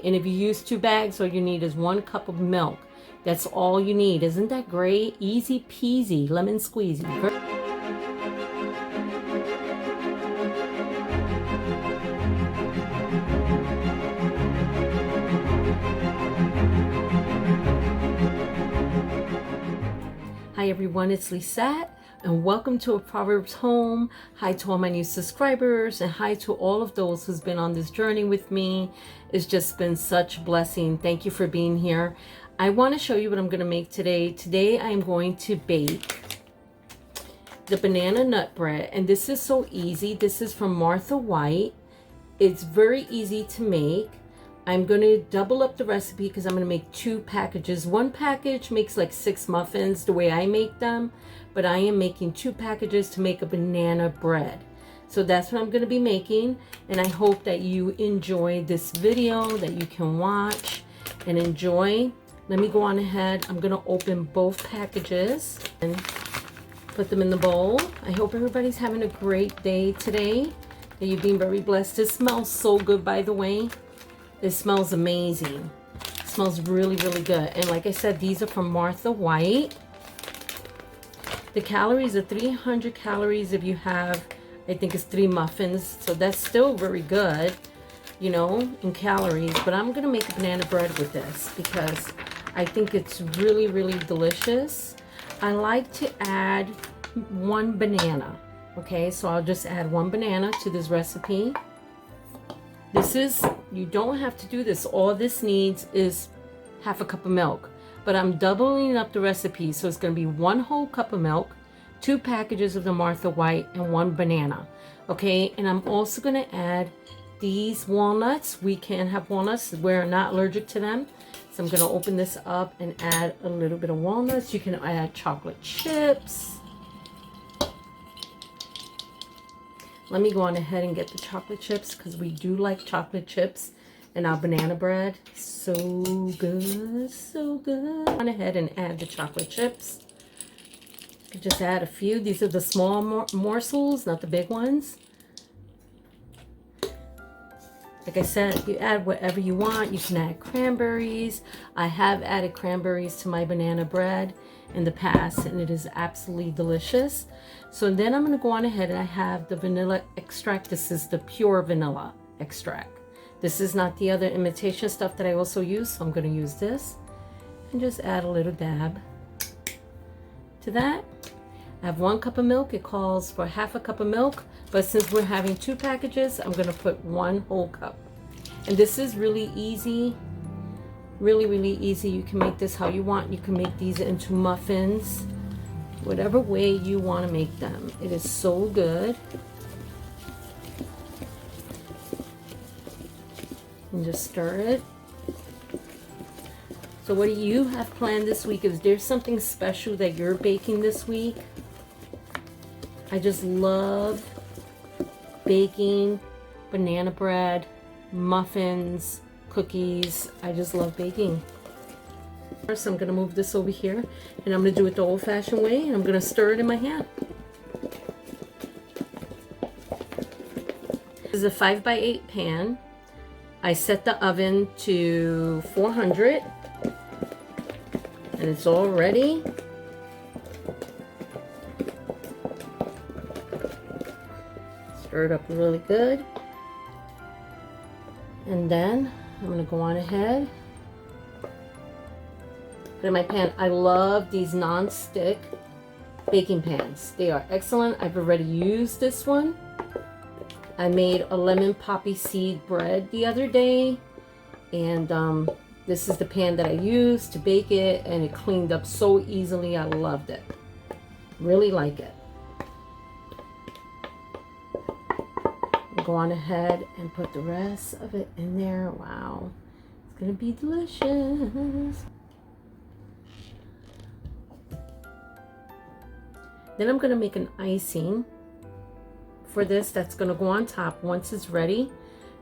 And if you use 2 bags, all you need is 1 cup of milk. That's all you need. Isn't that great? Easy peasy, lemon squeezy. Hi everyone, it's Lisette and welcome to A Proverbs Home. Hi to all my new subscribers and hi to all of those who's been on this journey with me. It's just been such a blessing. Thank you for being here. I want to show you what I'm going to make today. Today I am going to bake the banana nut bread, and this is so easy. This is from Martha White. It's very easy to make. I'm going to double up the recipe because I'm going to make 2 packages. 1 package makes like 6 muffins the way I make them, but I am making 2 packages to make a banana bread. So that's what I'm going to be making, and I hope that you enjoy this video, that you can watch and enjoy. Let me go on ahead. I'm going to open both packages and put them in the bowl. I hope everybody's having a great day today, that you've been very blessed. This smells so good, by the way. It smells amazing. It smells really, really good. And like I said, these are from Martha White. The calories are 300 calories if you have, I think it's 3 muffins. So that's still very good, you know, in calories. But I'm going to make a banana bread with this because I think it's really, really delicious. I like to add 1 banana. Okay, so I'll just add 1 banana to this recipe. This is, you don't have to do this. All this needs is half a cup of milk. But I'm doubling up the recipe, so it's going to be 1 whole cup of milk, 2 packages of the Martha White, and 1 banana. Okay, and I'm also going to add these walnuts. We can have walnuts. We're not allergic to them. So I'm going to open this up and add a little bit of walnuts. You can add chocolate chips. Let me go on ahead and get the chocolate chips because we do like chocolate chips in our banana bread. So good, so good. Go on ahead and add the chocolate chips. You can just add a few. These are the small morsels, not the big ones. Like I said, you add whatever you want. You can add cranberries. I have added cranberries to my banana bread in the past, and it is absolutely delicious. So then I'm going to go on ahead and I have the vanilla extract. This is the pure vanilla extract. This is not the other imitation stuff that I also use, so I'm going to use this and just add a little dab to that. I have 1 cup of milk. It calls for half a cup of milk, but since we're having 2 packages, I'm going to put 1 whole cup. And this is really easy. Really, really easy. You can make this how you want. You can make these into muffins, whatever way you want to make them. It is so good. And just stir it. So what do you have planned this week? Is there something special that you're baking this week? I just love baking banana bread, muffins, cookies. I just love baking. First, I'm going to move this over here, and I'm going to do it the old-fashioned way, and I'm going to stir it in my hand. This is a 5x8 pan. I set the oven to 400, and it's all ready. Stir it up really good. And then I'm going to go on ahead, put in my pan. I love these non-stick baking pans. They are excellent. I've already used this one. I made a lemon poppy seed bread the other day, and this is the pan that I used to bake it, and it cleaned up so easily. I loved it. Really like it. Go on ahead and put the rest of it in there. Wow, it's gonna be delicious. Then I'm gonna make an icing for this that's gonna go on top once it's ready.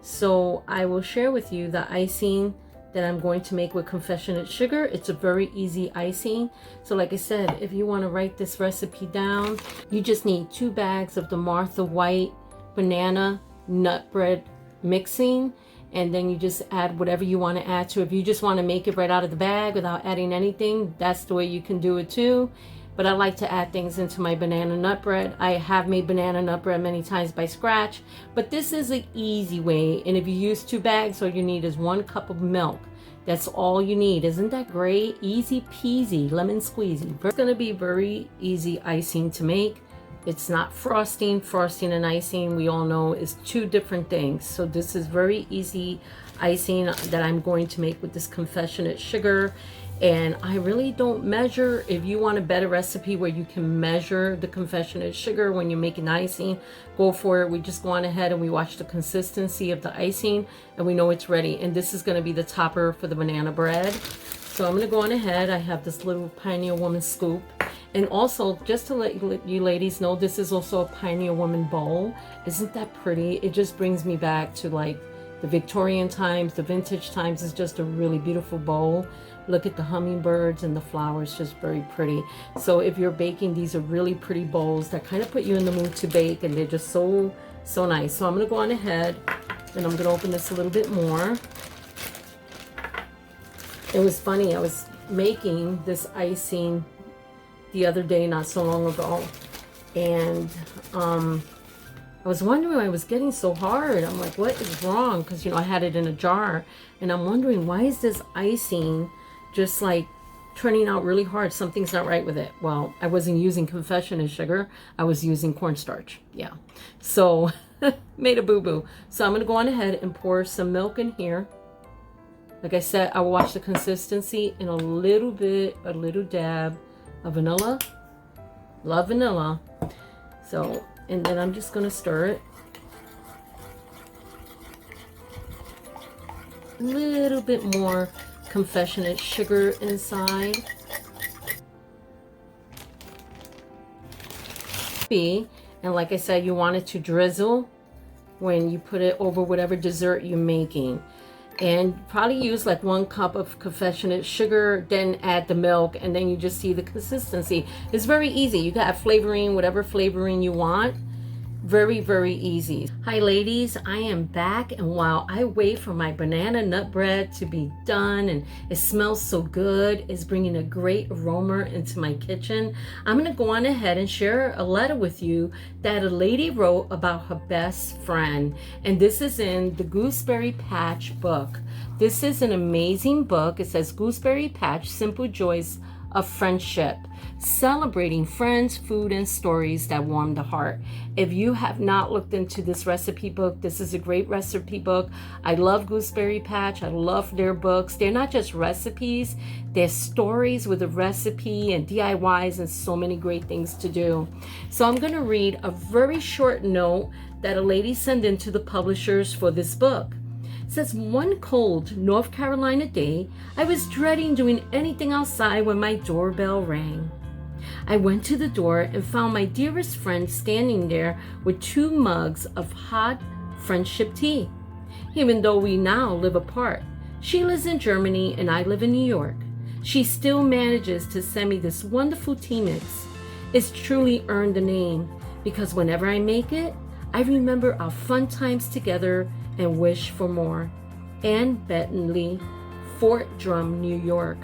So I will share with you the icing that I'm going to make with confectionate sugar. It's a very easy icing. So like I said, if you want to write this recipe down, you just need 2 bags of the Martha White banana nut bread mixing, and then you just add whatever you want to add to it. If you just want to make it right out of the bag without adding anything, that's the way you can do it too. But I like to add things into my banana nut bread. I have made banana nut bread many times by scratch, but this is an easy way. And if you use 2 bags, all you need is 1 cup of milk. That's all you need. Isn't that great? Easy peasy, lemon squeezy. It's gonna be very easy icing to make. It's not frosting. Frosting and icing, we all know, is 2 different things. So this is very easy icing that I'm going to make with this confectionate sugar. And I really don't measure. If you want a better recipe where you can measure the confectionate sugar when you're making icing, go for it. We just go on ahead and we watch the consistency of the icing and we know it's ready. And this is going to be the topper for the banana bread. So I'm going to go on ahead. I have this little Pioneer Woman scoop. And also, just to let you ladies know, this is also a Pioneer Woman bowl. Isn't that pretty? It just brings me back to like the Victorian times, the vintage times. It's just a really beautiful bowl. Look at the hummingbirds and the flowers, just very pretty. So if you're baking, these are really pretty bowls that kind of put you in the mood to bake, and they're just so nice. So I'm going to go on ahead and I'm going to open this a little bit more. It was funny, I was making this icing the other day, not so long ago, and I was wondering why it was getting so hard. I'm like, what is wrong? Because, you know, I had it in a jar, and I'm wondering, why is this icing just like turning out really hard? Something's not right with it. Well, I wasn't using confectionate sugar. I was using cornstarch. Yeah. So made a boo-boo. So I'm going to go on ahead and pour some milk in here. Like I said, I will watch the consistency in a little dab of vanilla. Love vanilla. So, and then I'm just going to stir it. A little bit more confectionate sugar inside. And like I said, you want it to drizzle when you put it over whatever dessert you're making. And probably use like 1 cup of confectionate sugar, then add the milk, and then you just see the consistency. It's very easy. You got flavoring, whatever flavoring you want. Very easy. Hi ladies, I am back, and while I wait for my banana nut bread to be done and it smells so good, it's bringing a great aroma into my kitchen, I'm gonna go on ahead and share a letter with you that a lady wrote about her best friend. And this is in the Gooseberry Patch book. This is an amazing book. It says Gooseberry Patch, Simple Joys of Friendship, celebrating friends, food, and stories that warm the heart. If you have not looked into this recipe book, this is a great recipe book. I love Gooseberry Patch. I love their books. They're not just recipes, they're stories with a recipe and DIYs and so many great things to do. So I'm going to read a very short note that a lady sent in to the publishers for this book. It says, one cold North Carolina day, I was dreading doing anything outside when my doorbell rang. I went to the door and found my dearest friend standing there with 2 mugs of hot friendship tea. Even though we now live apart, she lives in Germany and I live in New York, she still manages to send me this wonderful tea mix. It's truly earned the name because whenever I make it, I remember our fun times together and wish for more. Ann Bentley, Fort Drum, New York.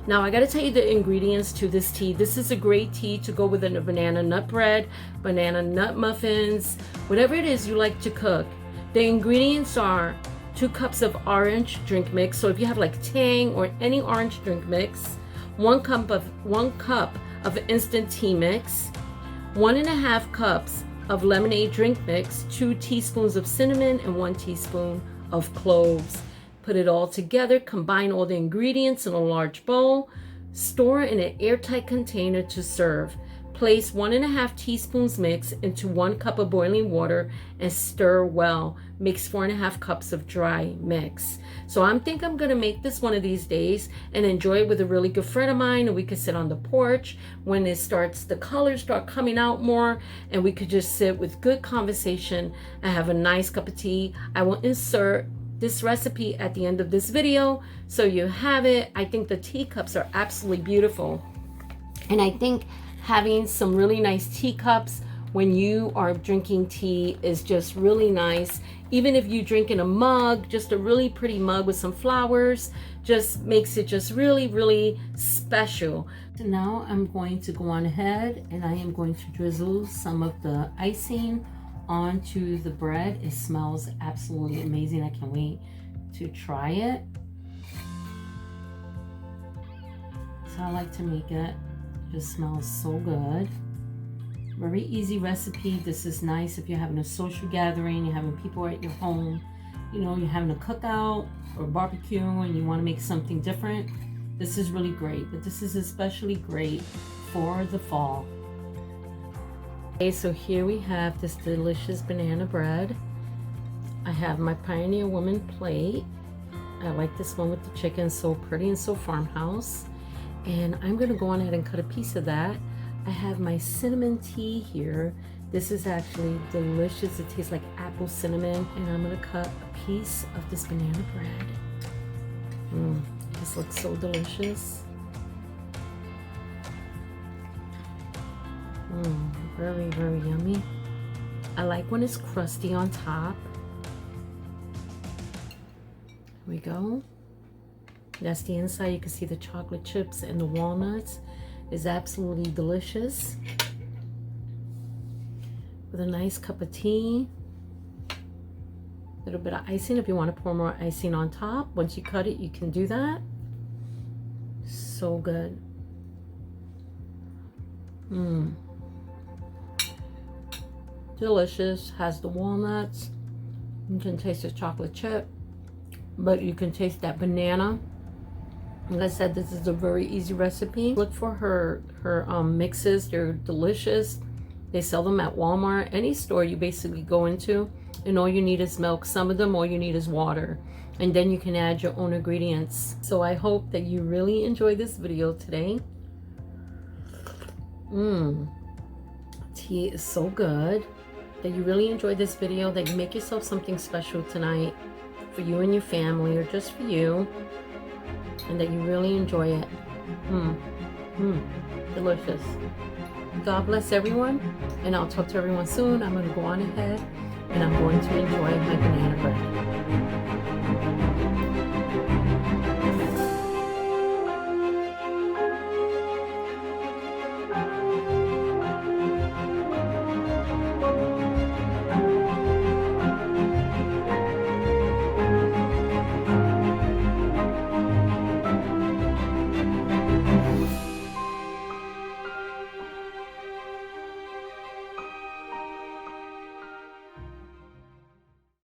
Now I gotta tell you the ingredients to this tea. This is a great tea to go with a banana nut bread, banana nut muffins, whatever it is you like to cook. The ingredients are 2 cups of orange drink mix. So if you have like Tang or any orange drink mix, 1 cup of instant tea mix, 1.5 cups of lemonade drink mix, 2 teaspoons of cinnamon, and 1 teaspoon of cloves. Put it all together, combine all the ingredients in a large bowl, store in an airtight container to serve. Place 1.5 teaspoons mix into 1 cup of boiling water and stir well. Mix 4.5 cups of dry mix. So I'm gonna make this one of these days and enjoy it with a really good friend of mine, and we could sit on the porch when the colors start coming out more, and we could just sit with good conversation and have a nice cup of tea. I will insert this recipe at the end of this video so you have it. I think the teacups are absolutely beautiful, and I think having some really nice teacups when you are drinking tea is just really nice. Even if you drink in a mug, just a really pretty mug with some flowers, just makes it just really, really special. So now I'm going to go on ahead and I am going to drizzle some of the icing onto the bread. It smells absolutely amazing. I can't wait to try it. So I like to make it. It just smells so good. Very easy recipe. This is nice if you're having a social gathering, you're having people at your home, you know, you're having a cookout or barbecue and you want to make something different. This is really great, but this is especially great for the fall. Okay, so here we have this delicious banana bread. I have my Pioneer Woman plate. I like this one with the chicken, so pretty and so farmhouse. And I'm gonna go on ahead and cut a piece of that. I have my cinnamon tea here. This is actually delicious. It tastes like apple cinnamon. And I'm gonna cut a piece of this banana bread. This looks so delicious. Very, very yummy. I like when it's crusty on top. Here we go. That's the inside. You can see the chocolate chips and the walnuts. Is absolutely delicious. With a nice cup of tea. A little bit of icing if you want to pour more icing on top. Once you cut it, you can do that. So good. Delicious. Has the walnuts. You can taste the chocolate chip, but you can taste that banana. Like I said, this is a very easy recipe. Look for her mixes. They're delicious. They sell them at Walmart, any store you basically go into, and all you need is milk. Some of them, all you need is water, and then you can add your own ingredients. So I hope that you really enjoyed this video today. Tea is so good. That you really enjoyed this video, that you make yourself something special tonight for you and your family, or just for you, and that you really enjoy it. Delicious. God bless everyone, and I'll talk to everyone soon. I'm going to go on ahead and I'm going to enjoy my banana bread.